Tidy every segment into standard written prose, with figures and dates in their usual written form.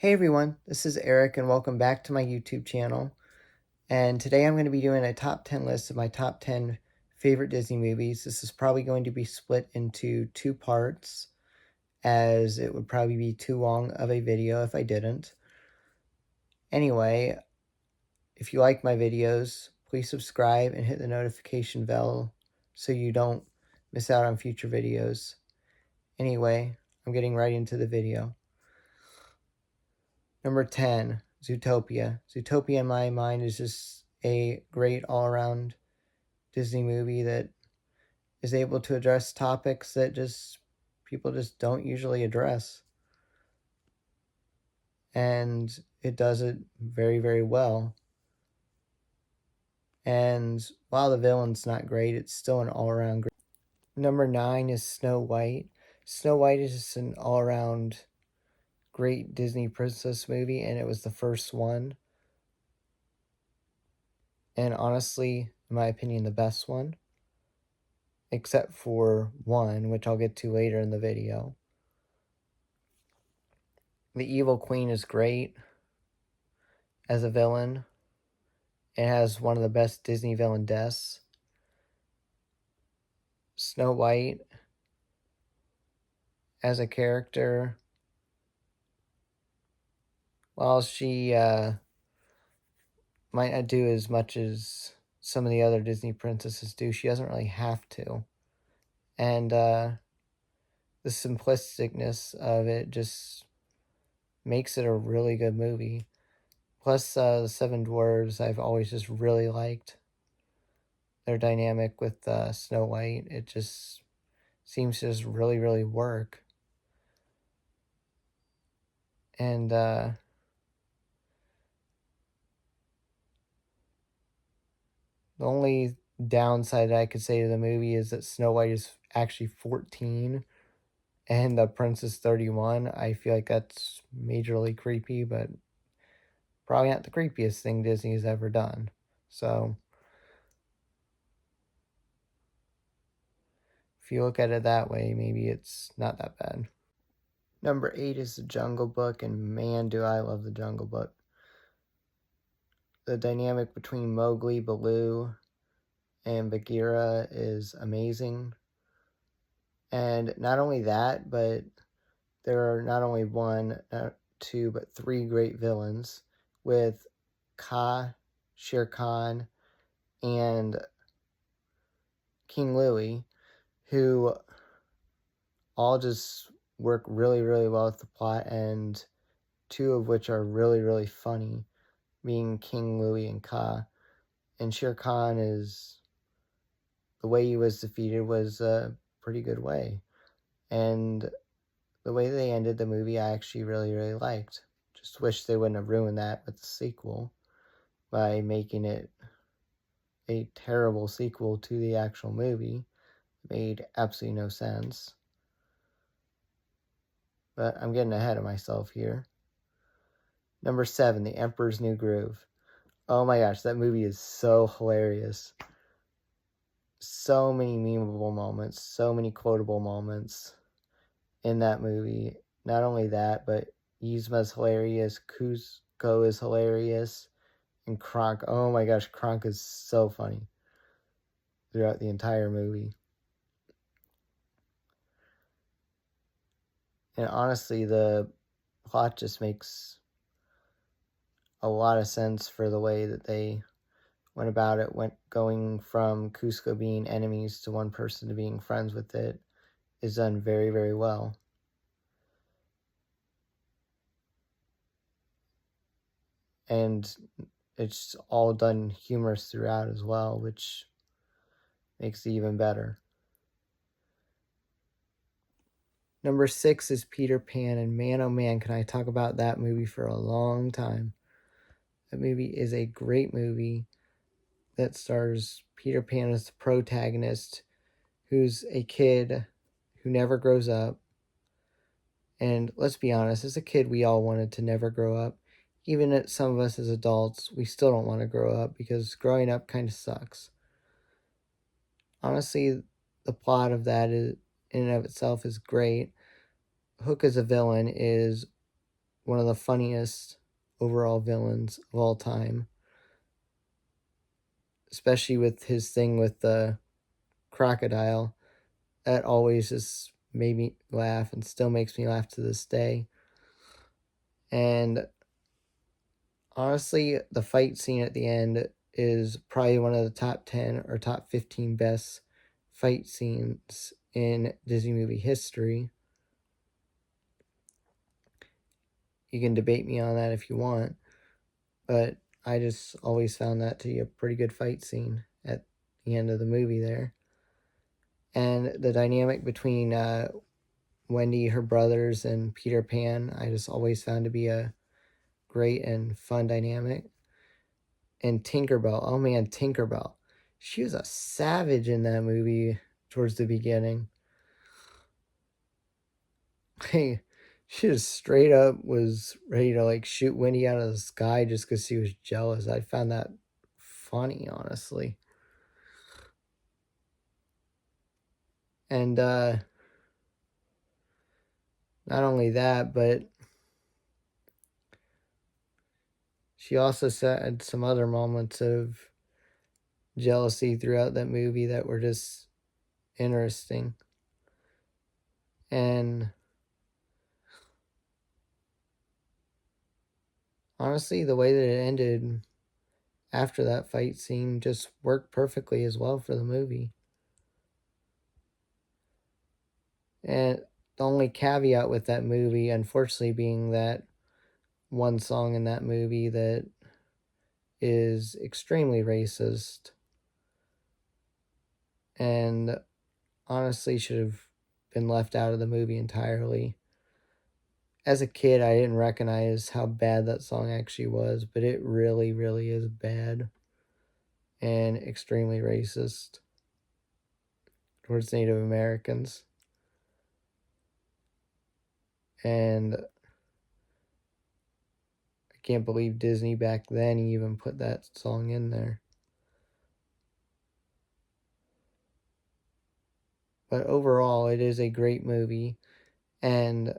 Hey everyone, this is Eric and welcome back to my YouTube channel. And today I'm going to be doing a top 10 list of my top 10 favorite Disney movies. This is probably going to be split into two parts, as it would probably be too long of a video if I didn't. Anyway, if you like my videos, please subscribe and hit the notification bell so you don't miss out on future videos. Anyway, I'm getting right into the video. Number 10, Zootopia. Zootopia, in my mind, is just a great all-around Disney movie that is able to address topics that people just don't usually address. And it does it very, very well. And while the villain's not great, it's still an all-around great. Number 9 is Snow White. Snow White is just an all-around great Disney princess movie, and it was the first one. And honestly, in my opinion, the best one. Except for one, which I'll get to later in the video. The Evil Queen is great as a villain. It has one of the best Disney villain deaths. Snow White as a character, while she might not do as much as some of the other Disney princesses do, she doesn't really have to. And the simplisticness of it just makes it a really good movie. Plus, the Seven Dwarves I've always just really liked. Their dynamic with Snow White, it just seems to just really, really work. And the only downside I could say to the movie is that Snow White is actually 14 and the Princess 31. I feel like that's majorly creepy, but probably not the creepiest thing Disney has ever done. So if you look at it that way, maybe it's not that bad. Number 8 is The Jungle Book, and man, do I love The Jungle Book. The dynamic between Mowgli, Baloo, and Bagheera is amazing. And not only that, but there are not only one, not two, but three great villains with Kaa, Shere Khan, and King Louie, who all just work really, really well with the plot, and two of which are really, really funny, being King Louie and Kaa. And Shere Khan is, the way he was defeated was a pretty good way. And the way they ended the movie, I actually really, really liked. Just wish they wouldn't have ruined that with the sequel by making it a terrible sequel to the actual movie. It made absolutely no sense. But I'm getting ahead of myself here. Number 7, The Emperor's New Groove. Oh my gosh, that movie is so hilarious. So many memeable moments, so many quotable moments in that movie. Not only that, but Yzma's hilarious, Kuzco is hilarious, and Kronk, oh my gosh, Kronk is so funny throughout the entire movie. And honestly, the plot just makes a lot of sense for the way that they went about it, going from Kuzco being enemies to one person to being friends with it is done very, very well. And it's all done humorous throughout as well, which makes it even better. Number 6 is Peter Pan, and man, oh man, can I talk about that movie for a long time. That movie is a great movie that stars Peter Pan as the protagonist, who's a kid who never grows up. And let's be honest, as a kid, we all wanted to never grow up. Even some of us as adults, we still don't want to grow up because growing up kind of sucks. Honestly, the plot of that is, in and of itself is great. Hook as a villain is one of the funniest overall villains of all time, especially with his thing with the crocodile. That always just made me laugh and still makes me laugh to this day. And honestly, the fight scene at the end is probably one of the top 10 or top 15 best fight scenes in Disney movie history. You can debate me on that if you want, but I just always found that to be a pretty good fight scene at the end of the movie there. And the dynamic between Wendy, her brothers, and Peter Pan, I just always found to be a great and fun dynamic. And Tinkerbell, oh man, Tinkerbell. She was a savage in that movie towards the beginning. Hey, she just straight up was ready to like shoot Wendy out of the sky just because she was jealous. I found that funny, honestly. And not only that, but she also had some other moments of jealousy throughout that movie that were just interesting. And honestly, the way that it ended after that fight scene just worked perfectly as well for the movie. And the only caveat with that movie, unfortunately, being that one song in that movie that is extremely racist and honestly should have been left out of the movie entirely. As a kid, I didn't recognize how bad that song actually was, but it really, really is bad and extremely racist towards Native Americans. And I can't believe Disney back then even put that song in there. But overall, it is a great movie, and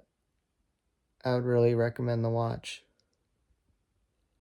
I would really recommend the watch.